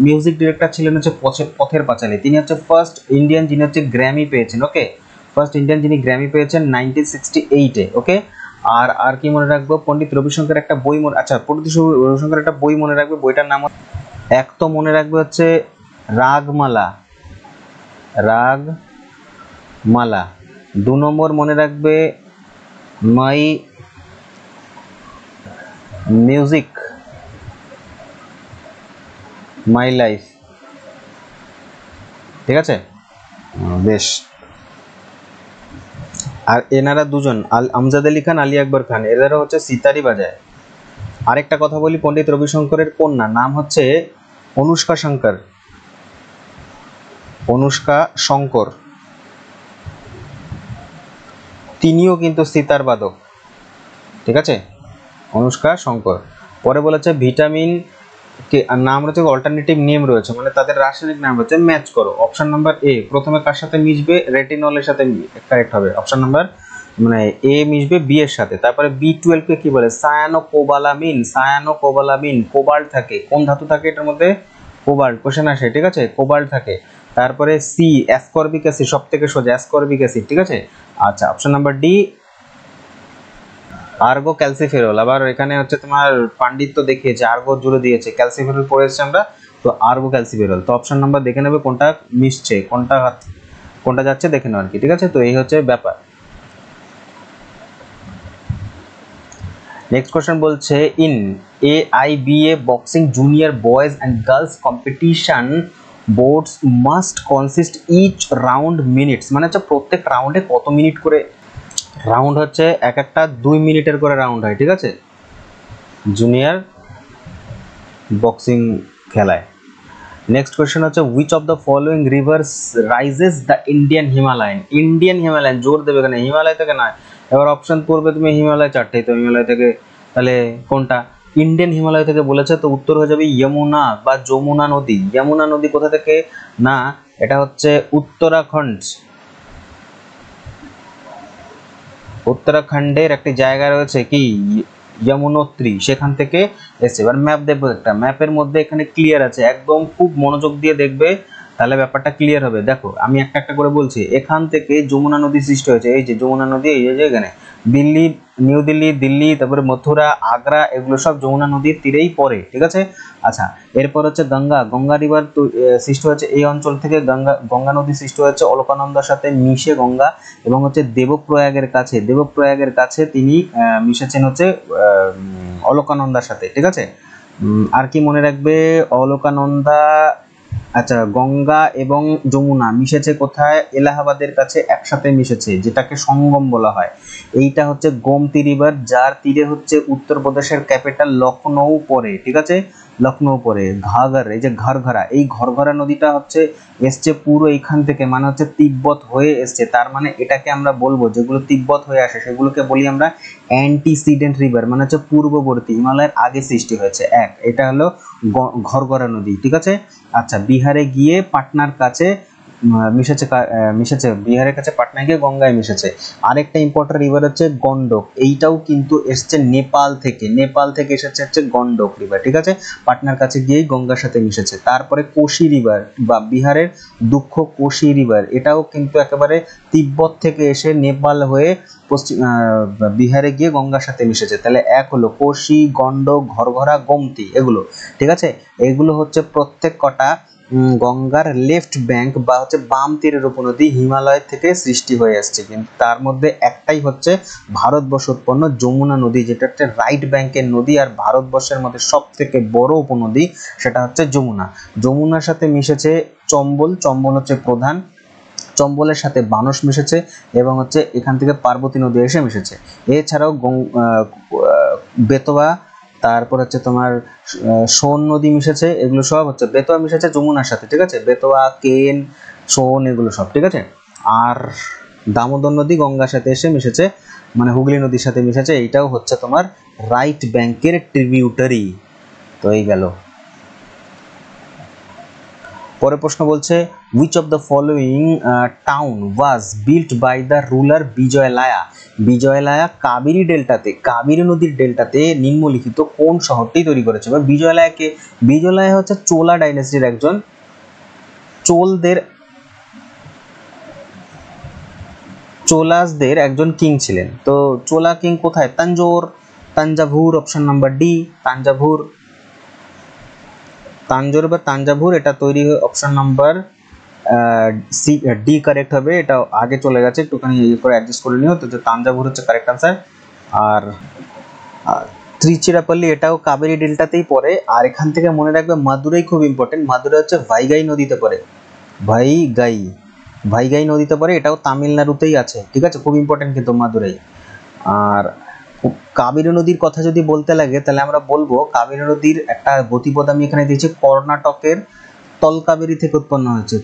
মিউজিক ডিরেক্টর ছিলেন হচ্ছে পথের পাঁচালী। তিনি হচ্ছে ফার্স্ট ইন্ডিয়ান যিনি হচ্ছে গ্র্যামি পেয়েছেন, ওকে, ফার্স্ট ইন্ডিয়ান যিনি গ্র্যামি পেয়েছেন 1968-এ, ওকে। আর কি মনে রাখবো? পণ্ডিত রবিশঙ্কর একটা বই মনে, আচ্ছা পণ্ডিত রবিশঙ্কর একটা বই মনে রাখবে, বইটার নাম এক তো মনে রাখবে হচ্ছে রাগমালা, রাগমালা। 2 নম্বর মনে রাখবে মাই মিউজিক মাই লাইফ, ঠিক আছে, বেশ। আর এনারা দুজন আমজাদ আলী খান, আলী আকবর খান, এনারা হচ্ছে সিতারি বাজায়। আরেকটা কথা বলি, পণ্ডিত রবিশঙ্করের কন্যা নাম হচ্ছে অনুষ্কা শঙ্কর, অনুষ্কা শঙ্কর, তিনিও কিন্তু সিতার বাদক, ঠিক আছে, অনুষ্কা শঙ্কর। পরে বলেছে ভিটামিন নাম রয়েছে, অল্টারনেটিভ নেম রয়েছে, মানে তাদের রাসায়নিক নাম রয়েছে, ম্যাচ করো। অপশন নাম্বার এ, প্রথমে কার সাথে মিশবে? রেটিনলের সাথে কারেক্ট হবে, অপশন নাম্বার মানে এ মিশবে বি এর সাথে। তারপরে B12 কে কি বলে? সায়ানোকোবালামিন। সায়ানোকোবালামিন, কোবাল্ট থাকে। কোন ধাতু থাকে এটার মধ্যে? কোবাল্ট। কোশ্চেন আসে, ঠিক আছে, কোবাল্ট থাকে। তারপরে সি অ্যাসকর্বিক অ্যাসিড, সব থেকে সোজা অ্যাসকর্বিক অ্যাসিড, ঠিক আছে। আচ্ছা, অপশন নাম্বার ডি আর্গো ক্যালসিফেরল। আবার এখানে হচ্ছে তোমার পাণ্ডিত্য দেখিয়েছে, আর্গো জুড়ে দিয়েছে, ক্যালসিফেরল পড়েছি আমরা, তো আর্গো ক্যালসিফেরল। তো অপশন নাম্বার দেখে নেবে কোনটা মিশছে, কোনটা যাচ্ছে দেখে নাও আর কি, ঠিক আছে। তো এই হচ্ছে ব্যাপার। নেক্সট কোশ্চেন বলছে in AIBA boxing junior boys and girls competition boards must consist each round minutes, মানে হচ্ছে প্রত্যেক রাউন্ডে কত মিনিট করে রাউন্ড হচ্ছে? এক একটা 2 মিনিটের করে রাউন্ড হয়, ঠিক আছে, জুনিয়র বক্সিং খেলায়। নেক্সট কোয়েশ্চেন হচ্ছে which of the following rivers rises the Indian Himalayan? Indian Himalayan, জোর দেবে এখানে, হিমালয় থেকে নয়। এবার অপশন পড়বে তুমি হিমালয় চারটেই, তো হিমালয় থেকে তাহলে কোনটা? ইন্ডিয়ান হিমালয় থেকে বলেছে, তো উত্তর হয়ে যাবে যমুনা বা যমুনা নদী। যমুনা নদী কোথা থেকে? না, এটা হচ্ছে উত্তরাখণ্ড, উত্তরাখণ্ডের একটি জায়গা রয়েছে কি যমুনোত্রী, সেখান থেকে এসে। এবার ম্যাপ দেখবো, একটা ম্যাপের মধ্যে এখানে ক্লিয়ার আছে, একদম খুব মনোযোগ দিয়ে দেখবে, তাহলে ব্যাপারটা ক্লিয়ার হবে। দেখো আমি একটা একটা করে বলছি। এখান থেকে যমুনা নদী সৃষ্টি হয়েছে, এই যে যমুনা নদী, এই যে এখানে দিল্লি, নিউ দিল্লি, দিল্লি, তারপরে মথুরা, আগ্রা, এগুলো সব যমুনা নদীর তীরেই পড়ে, ঠিক আছে। আচ্ছা, এরপর হচ্ছে গঙ্গা, গঙ্গা রিভার সৃষ্টি হয়েছে এই অঞ্চল থেকে। গঙ্গা নদী সৃষ্টি হয়েছে অলকানন্দার সাথে মিশে গঙ্গা, এবং হচ্ছে দেবপ্রয়াগের কাছে, দেবপ্রয়াগের কাছে তিনি মিশেছেন হচ্ছে অলকানন্দার সাথে, ঠিক আছে। আর কি মনে রাখবে? অলকানন্দা, আচ্ছা, গঙ্গা এবং যমুনা মিশেছে কোথায়? এলাহাবাদের কাছে একসাথে মিশেছে, যেটাকে সঙ্গম বলা হয়। এইটা হচ্ছে গোমতী রিভার, যার তীরে হচ্ছে উত্তরপ্রদেশের ক্যাপিটাল লখনৌ পড়ে, ঠিক আছে, লখনৌ পড়ে। ঘাঘর, এই যে ঘরঘরা, এই ঘরঘরা নদীটা হচ্ছে এসছে পুরো এইখান থেকে, মানে হচ্ছে তিব্বত হয়ে এসছে। তার মানে এটাকে আমরা বলবো, যেগুলো তিব্বত হয়ে আসে সেগুলোকে বলি আমরা অ্যান্টিসিডেন্ট রিভার, মানে হচ্ছে পূর্ববর্তী, হিমালয়ের আগে সৃষ্টি হয়েছে। এটা হলো ঘরঘরা নদী, ঠিক আছে। আচ্ছা, বিহারে গিয়ে পাটনার কাছে মিশেছে, বিহারের কাছে পাটনায় গিয়ে গঙ্গায় মিশেছে। আরেকটা ইম্পর্টেন্ট রিভার হচ্ছে গন্ডক, এইটাও কিন্তু এসছে নেপাল থেকে, নেপাল থেকে এসেছে হচ্ছে গন্ডক রিভার, ঠিক আছে, পাটনার কাছে গিয়েই গঙ্গার সাথে মিশেছে। তারপরে কোশি রিভার বা বিহারের দুঃখ কোশি রিভার, এটাও কিন্তু একেবারে তিব্বত থেকে এসে নেপাল হয়ে পশ্চিম বিহারে গিয়ে গঙ্গার সাথে মিশেছে। তাহলে এক হলো কোশি, গন্ডক, ঘরঘরা, গোমতী, এগুলো, ঠিক আছে। এগুলো হচ্ছে প্রত্যেক কটা গঙ্গার লেফট ব্যাংক বা হচ্ছে বাম তীরের উপনদী, হিমালয় থেকে সৃষ্টি হয়ে আসছে। কিন্তু তার মধ্যে একটাই হচ্ছে ভারতবর্ষ উৎপন্ন যমুনা নদী, যেটা হচ্ছে রাইট ব্যাংকের নদী, আর ভারতবর্ষের মধ্যে সব থেকে বড় উপনদী সেটা হচ্ছে যমুনা। যমুনার সাথে মিশেছে চম্বল, চম্বল হচ্ছে প্রধান, চম্বলের সাথে বানস মিশেছে, এবং হচ্ছে এখান থেকে পার্বতী নদী এসে মিশেছে। এছাড়াও বেতোয়া, তারপর হচ্ছে তোমার সোন নদী মিশেছে, এগুলো সব হচ্ছে, বেতোয়া মিশেছে যমুনার সাথে, ঠিক আছে, বেতোয়া, কেন, সোন, এগুলো সব, ঠিক আছে। আর দামোদর নদী গঙ্গার সাথে এসে মিশেছে, মানে হুগলি নদীর সাথে মিশেছে, এইটাও হচ্ছে তোমার রাইট ব্যাংকের ট্রিবিউটারি। তো এই গেল। পরের প্রশ্ন বলছে which of the following town was built by the ruler বিজয়লায়া? বিজয়লায়া Kaveri ডেল্টাতে, Kaveri নদীর ডেল্টাতে নিম্নলিখিত কোন শহরটি তৈরি করেছে? বা বিজয়লায়াকে, বিজয়লায়া হচ্ছে চোলা ডাইনেস্টির একজন, চোলাসদের একজন কিং ছিলেন। তো চোলা কিং কোথায়? Thanjavur, option number D Thanjavur, Tanjore বা তাঞ্জাভুর, এটা তৈরি হয়ে option number C, D correct হবে। এটা আগে চলে গেছে, একটুখানি ইয়ে করে অ্যাডজাস্ট করে নিও। তো তাঞ্জাভুর হচ্ছে কারেক্ট আনসার। আর ত্রিচিরাপল্লী, এটাও কাবেরী ডেল্টাতেই পড়ে। আর এখান থেকে মনে রাখবে মাদুরাই খুব ইম্পর্টেন্ট, মাদুরাই হচ্ছে ভাইগাই নদীতে পড়ে, ভাইগাই নদীতে পড়ে, এটাও তামিলনাড়ুতেই আছে, ঠিক আছে, খুব ইম্পর্টেন্ট কিন্তু মাদুরাই। আর কাবেরী নদীর কথা যদি বলতে লাগে, তাহলে আমরা বলবো কাবেরী নদীর একটা গতিপথ আমি এখানে দিয়েছি, কর্ণাটকের তলকাবেরী থেকে উৎপন্ন হয়েছে,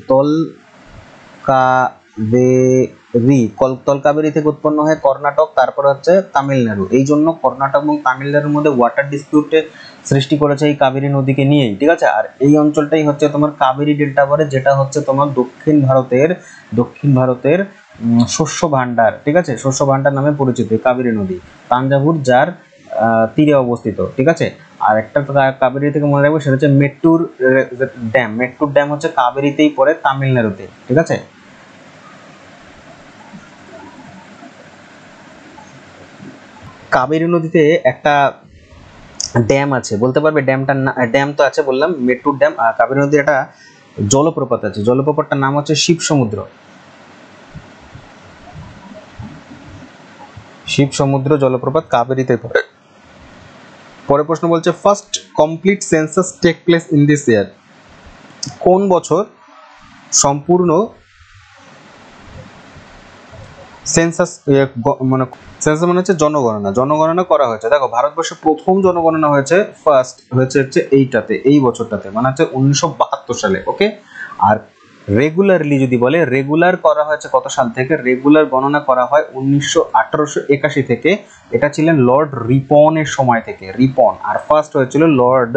তলকাবেরী থেকে উৎপন্ন হয়ে কর্ণাটক, তারপর হচ্ছে তামিলনাড়ু। এই জন্য কর্ণাটক এবং তামিলনাড়ুর মধ্যে ওয়াটার ডিসপিউটে সৃষ্টি করেছে এই কাবেরী নদীকে নিয়েই, ঠিক আছে। আর এই অঞ্চলটাই হচ্ছে তোমার কাবেরী ডেল্টা পড়ে, যেটা হচ্ছে তোমার দক্ষিণ ভারতের শস্য ভান্ডার, ঠিক আছে, শস্য ভান্ডার নামে পরিচিত কাবেরী নদী, তাঞ্জাভুর যার তীরে অবস্থিত, ঠিক আছে। আর একটা কাবেরী থেকে মনে রাখবে সেটা হচ্ছে মেট্টুর ড্যাম, মেট্টুর ড্যাম হচ্ছে কাবেরীতেই পড়ে, তামিলনাড়ুতে, ঠিক আছে। কাবেরী নদীতে একটা ড্যাম আছে, বলতে পারবে ড্যামটার ড্যাম তো আছে বললাম, মেট্টুর ড্যাম। আর কাবেরী নদীর একটা জলপ্রপাত আছে, জলপ্রপাতটার নাম হচ্ছে শিব সমুদ্র, শিব সমুদ্র জলপ্রপাত কাবেরীতে পড়ে। পরের প্রশ্ন বলছে first complete census take place in this year, কোন বছর সম্পূর্ণ সেন্সাস মানে সেন্সাস মানে হচ্ছে জনগণনা, জনগণনা করা হয়েছে। দেখো ভারতবর্ষে প্রথম জনগণনা হয়েছে, ফার্স্ট হচ্ছে এইটাতে, এই বছরটাতে, মানে হচ্ছে 1972 সালে, ওকে। আর রেগুলারলি যদি বলে, রেগুলার করা হয়েছে কত সাল থেকে, রেগুলার গণনা করা হয় 1881 থেকে, এটা ছিলেন লর্ড রিপনের সময় থেকে, রিপন। আর ফার্স্ট হয়েছিল লর্ড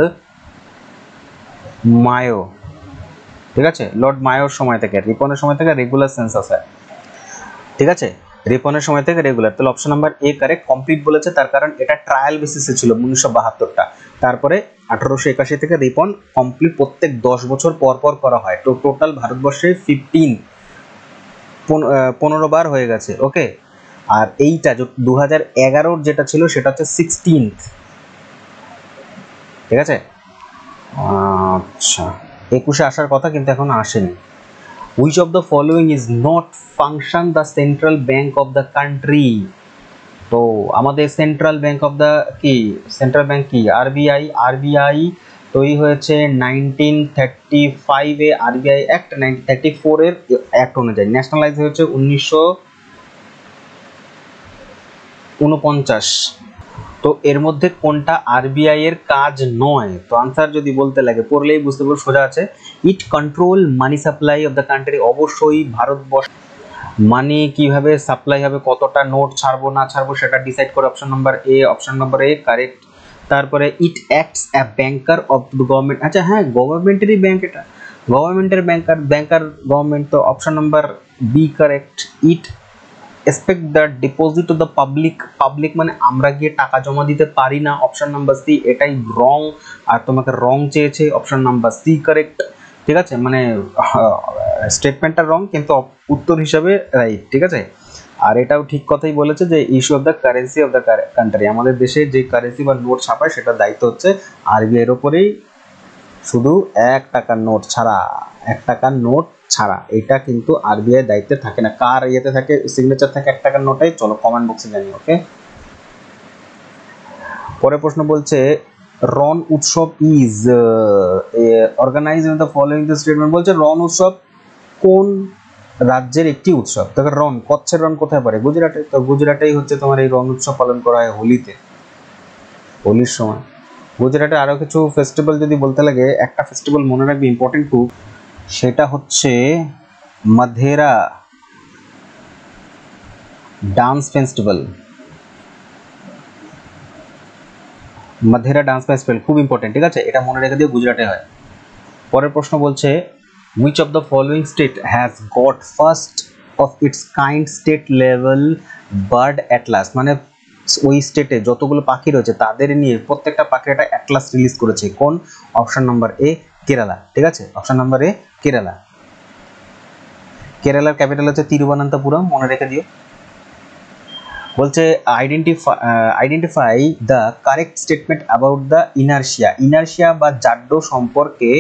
মায়ো, ঠিক আছে, লর্ড মায়োর সময় থেকে, রিপনের সময় থেকে রেগুলার সেন্সাস হয়, ঠিক আছে, রিপনের সময় থেকে রেগুলার। তাহলে option number A correct. Complete বলেছে তার কারণ এটা ট্রায়াল বেসিসে ছিল 1972টা, তারপরে 1881 থেকে রিপন কমপ্লিট প্রত্যেক 10 বছর পর পর করা হয়। তো টোটাল ভারতবর্ষে 15 বার হয়ে গেছে, ওকে। আর এইটা 2011 যেটা ছিল সেটা হচ্ছে 16th, ঠিক আছে। আচ্ছা, 21-এ আসার কথা কিন্তু এখন আসেনি। Which of the following is not function the central bank of the country? তো আমাদের সেন্ট্রাল ব্যাংক অফ দ্য কি, সেন্ট্রাল ব্যাংক কি, আরবিআই। আরবিআই তৈরি হয়েছে 1935-এ, আরবিআই অ্যাক্ট 1934-এর অ্যাক্ট অনুযায়ী। ন্যাশনালাইজ হয়েছে 1949। তো এর মধ্যে কোনটা আরবিআই এর কাজ নয়? তো আনসার যদি বলতে লাগে পড়লেই বুঝতে পারবো, সোজা আছে, it control money supply of the country. অবশ্যই ভারতবর্ষ মানি কিভাবে সাপ্লাই হবে, কতটা নোট ছাড়বো না ছাড়বো সেটা ডিসাইড করে option number A, option number A correct. তারপরে it acts a banker of the government, আচ্ছা হ্যাঁ গভর্নমেন্টেরই ব্যাংক, এটা গভর্নমেন্টের ব্যাংকার, ব্যাংকার গভর্নমেন্ট, তো option number B correct. It expect the deposit of the public, public মানে আমরা গিয়ে টাকা জমা দিতে পারি না, অপশন নাম্বার সি, এটাই রং। আর তোমাকে রং চেয়েছে, অপশন নাম্বার সি কারেক্ট, ঠিক আছে, মানে স্টেটমেন্টটা রং কিন্তু উত্তর হিসাবে রাইট, ঠিক আছে। আর এটাও ঠিক কথাই বলেছে যে issue of the currency of the country, আমাদের দেশে যে কারেন্সি বা নোট ছাপায় সেটার দায়িত্ব হচ্ছে আরবিআই এর ওপরেই, শুধু 1 টাকার নোট ছাড়া, 1 টাকার নোট ছাড়া, এটা কিন্তু আরবিআই দায়িত্বে থাকে না। কার ইয়েতে থাকে, সিগনেচার থাকে 1 টাকার নোটাই, চলো কমেন্ট বক্সে জানি, ওকে। পরের প্রশ্ন বলছে Rann Utsav is organised in the following the statement. বলছে রণ উৎসব কোন রাজ্যের একটি উৎসব? দেখো রণ, কচ্ছের রণ কোথায় পড়ে? গুজরাটে। তো গুজরাটেই হচ্ছে তোমার এই রণ উৎসব পালন করা হয় হোলিতে, হোলির সময়। গুজরাটে আরো কিছু ফেস্টিভ্যাল যদি বলতে লাগে, একটা ফেস্টিভ্যাল মনে রাখবে ইম্পর্টেন্ট খুব, সেটা হচ্ছে মাধেরা ডান্স ফেস্টিভ্যাল। মাধেরা ডান্স ফেস্টিভ্যাল খুব ইম্পর্টেন্ট, ঠিক আছে, এটা মনে রেখে দিয়ে, গুজরাটে হয়। পরের প্রশ্ন বলছে which of the following state has got first of its kind state level bird atlas, মানে ওই স্টেটে যতগুলো পাখি রয়েছে তাদের নিয়ে প্রত্যেকটা পাখির একটা অ্যাটলাস রিলিজ করেছে, কোন? অপশন নাম্বার এ কেরালা, ঠিক আছে, অপশন নাম্বার এ কেরালা। কেরালার ক্যাপিটাল হচ্ছে তিরুবনন্তপুরম, মনে রেখে দিও। বলছে identify the correct statement about the inertia. Inertia বা জাড্ডো সম্পর্কে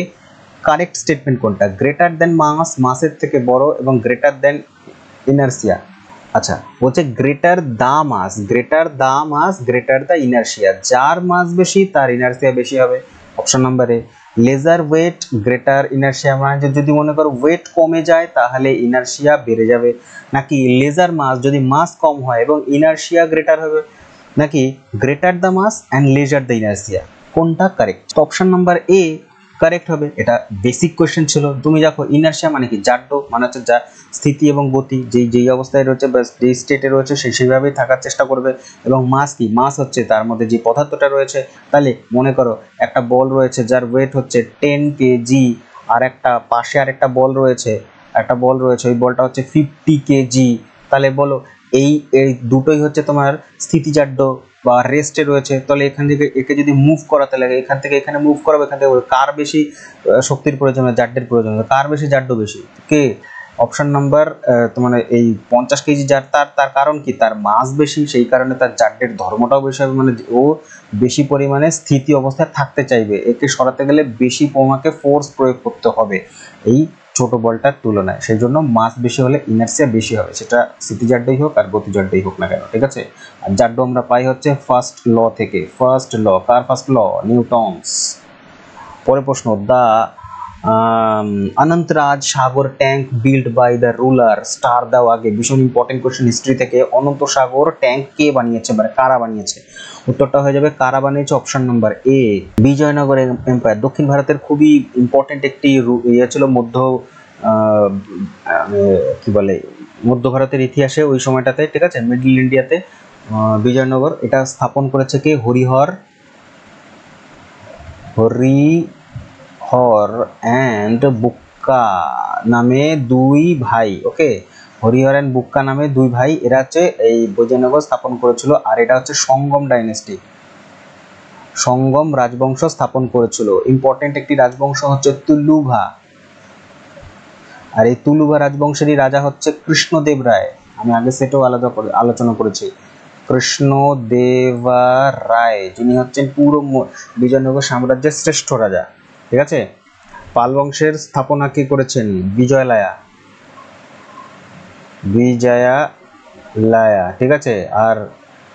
কারেক্ট স্টেটমেন্ট কোনটা? গ্রেটার দেন মাস, মাসের থেকে বড়, এবং গ্রেটার দেন ইনারশিয়া। আচ্ছা, বলছে greater the mass, greater the mass, greater the inertia, যার মাস বেশি তার ইনারশিয়া বেশি হবে, option number A. Lesser weight greater inertia, মানে যদি মনে করো ওয়েট কমে যায় তাহলে ইনারশিয়া বেড়ে যাবে, নাকি লেজার মাস যদি মাস কম হয় এবং ইনারশিয়া গ্রেটার হবে, নাকি greater the mass and lesser the inertia, কোনটা correct? Option number A correct হবে। এটা বেসিক কোয়েশ্চেন ছিল। তুমি দেখো ইনারশিয়া মানে কি, জাড্ডো মানে হচ্ছে যা স্থিতি এবং গতি, যেই অবস্থায় রয়েছে বা যেই স্টেটে রয়েছে সেইভাবেই থাকার চেষ্টা করবে। এবং মাস কি, মাস হচ্ছে তার মধ্যে যে পদার্থটা রয়েছে। তাহলে মনে করো একটা বল রয়েছে যার ওয়েট হচ্ছে 10 কেজি, আর একটা পাশে আর একটা বল রয়েছে, ওই বলটা হচ্ছে 50 কেজি, তাহলে বলো এই এই দুটোই হচ্ছে তোমার স্থিতিজাড্য বা রেস্টে রয়েছে, তাহলে এখান থেকে একে যদি মুভ করা, তাহলে এখান থেকে এখানে মুভ করাবে, এখান থেকে কার বেশি শক্তির প্রয়োজন, জাড্যের প্রয়োজন, কার বেশি জাড্য বেশি, কে? অপশন নাম্বার তোমার এই 50 কেজি যার তার কারণ কি, তার মাস বেশি, সেই কারণে তার জাড্যের ধর্মটাও বেশি হবে, মানে ও বেশি পরিমাণে স্থিতি অবস্থায় থাকতে চাইবে, একে সরাতে গেলে বেশি তোমাকে ফোর্স প্রয়োগ করতে হবে এই ছোট বলটার তুলনায়, সেই জন্য মাস বেশি হলে ইনার্সিয়া বেশি হবে, সেটা স্থিতিজাড্যই হোক আর গতিজাড্যই হোক না কেন, ঠিক আছে। আর জাড্য আমরা পাই হচ্ছে ফার্স্ট ল থেকে। ফার্স্ট ল, কার ফার্স্ট ল? নিউটনস। পরের প্রশ্ন, the Anantraj Sagar tank build by the ruler, star দাও আগে, ভীষণ ইম্পর্টেন্ট কোশ্চেন হিস্ট্রি থেকে। অনন্ত সাগর ট্যাঙ্ক কে বানিয়েছে, মানে কারা বানিয়েছে? উত্তরটা হয়ে যাবে কারা বানিয়েছে, option number A, Vijayanagar empire. দক্ষিণ ভারতের খুবই ইম্পর্টেন্ট একটি ইয়ে ছিল মধ্য কি বলে মধ্য ভারতের ইতিহাসে ওই সময়টাতে, ঠিক আছে, মিডল ইন্ডিয়াতে বিজয়নগর, এটা স্থাপন করেছে কে? হরিহর অ্যান্ড বুক্কা নামে দুই ভাই। ওকে, হরিহর অ্যান্ড বুক্কা নামে দুই ভাই, এরা হচ্ছে এই বিজয়নগর স্থাপন করেছিল। আর এটা হচ্ছে সঙ্গম ডাইনেস্টি, সঙ্গম রাজবংশ স্থাপন করেছিল। ইম্পর্টেন্ট একটি রাজবংশ হচ্ছে তুলুভা, আর এই তুলুভা রাজবংশেরই রাজা হচ্ছে কৃষ্ণদেব রায়। আমি আগে সেটাও আলোচনা করেছি। কৃষ্ণদেবরায়, যিনি হচ্ছেন পুরো বিজয়নগর সাম্রাজ্যের শ্রেষ্ঠ রাজা, ঠিক আছে। পাল বংশের স্থাপনা কে করেছেন? বিজয়ালয়া, ঠিক আছে। আর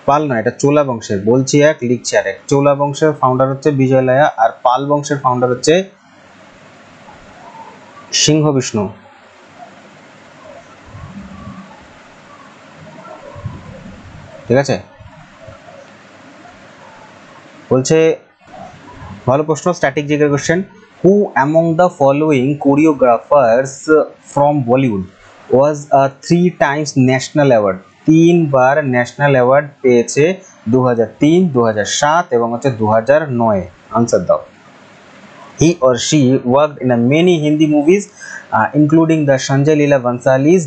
পাল না, এটা চোলা বংশের, বলছি এক লিখছি আর এক। চোলা বংশের ফাউন্ডার হচ্ছে বিজয়ালয়া, আর পাল বংশের ফাউন্ডার হচ্ছে সিংহ বিষ্ণু, ঠিক আছে। বলছে ভালো প্রশ্ন, স্ট্যাটিক জিকের question. Who among the following choreographers from Bollywood was a 3 times national award? 3বার ন্যাশনাল অ্যাওয়ার্ড পেয়েছে, 2003, 2007 এবং হচ্ছে 2009। আনসার দাও। He or she worked in many Hindi movies including the Sanjay Leela Bhansali's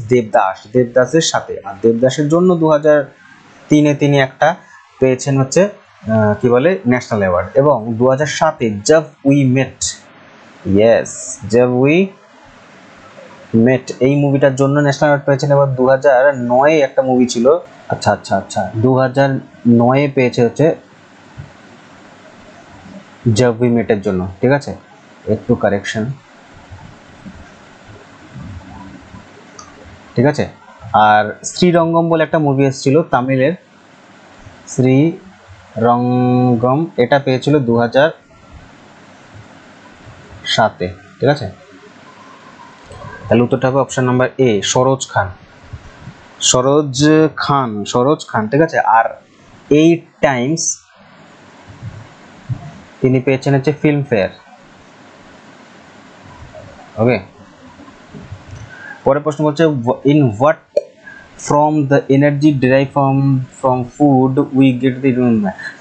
দেবদাসের সাথে। আর দেবদাসের জন্য 2003-এ তিনি একটা পেয়েছেন হচ্ছে কি বলে ন্যাশনাল অ্যাওয়ার্ড, এবং 2007-এ জব উই মেট এই মুভিটার জন্য ন্যাশনাল অ্যাওয়ার্ড পেয়েছেন। এবার 2009-এ একটা মুভি ছিল, আচ্ছা 2009-এ পেয়েছে হচ্ছে জব উই মেটের জন্য, ঠিক আছে। একটু কারেকশন, ঠিক আছে। আর শ্রীরঙ্গম বলে একটা মুভি এসেছিল তামিলের, শ্রীরঙ্গম, এটা পেয়েছিল 2007-এ, ঠিক আছে। তাহলে উত্তরটা হবে অপশন নাম্বার এ, সরোজ খান, ঠিক আছে। আর 8 টাইমস তিনি পেয়েছেন হচ্ছে ফিল্ম ফেয়ার। ওকে, পরের প্রশ্ন বলছে in what from the energy derive from food we get দি,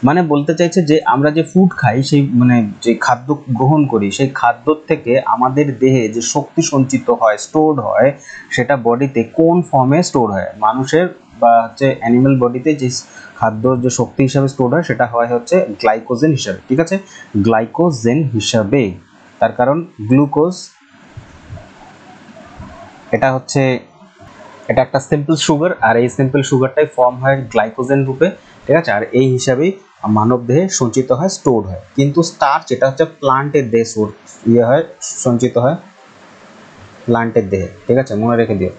মানে বলতে চাইছে যে আমরা যে ফুড খাই, সেই মানে যে খাদ্য গ্রহণ করি, সেই খাদ্য থেকে আমাদের দেহে যে শক্তি সঞ্চিত হয়, স্টোরড হয়, সেটা বডিতে কোন ফর্মে স্টোর হয়? মানুষের বা হচ্ছে অ্যানিমাল বডিতে যে খাদ্য যে শক্তি হিসাবে স্টোর হয়, সেটা হয় হচ্ছে গ্লাইকোজেন হিসাবে, ঠিক আছে, গ্লাইকোজেন হিসাবে। তার কারণ গ্লুকোজ এটা একটা সিম্পল সুগার, আর এই সিম্পল সুগারটাই ফর্ম হয় গ্লাইকোজেন রূপে, ঠিক আছে। আর এই হিসাবেই মানব দেহে সঞ্চিত হয়, স্টোর হয়। কিন্তু স্টার্চ এটা হচ্ছে প্লান্টের দেহে সঞ্চিত হয় প্লান্টের দেহে, ঠিক আছে, মনে রেখে দিও।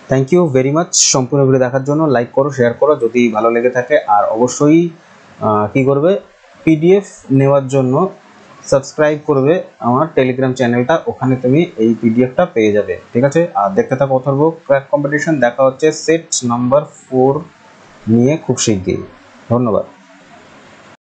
থ্যাংক ইউ ভেরি মাচ সম্পূর্ণ ভিডিও দেখার জন্য। লাইক করো, শেয়ার করো যদি ভালো লেগে থাকে, আর অবশ্যই কি করবে, পিডিএফ নেওয়ার জন্য সাবস্ক্রাইব করবে আমার টেলিগ্রাম চ্যানেলটা, ওখানে তুমি এই পিডিএফটা পেয়ে যাবে, ঠিক আছে। আর দেখতে থাকো অথর্ব ক্র্যাক কম্পিটিশন। দেখা হচ্ছে সেট নাম্বার 4 নিয়ে খুব শিগগিরই। ধন্যবাদ।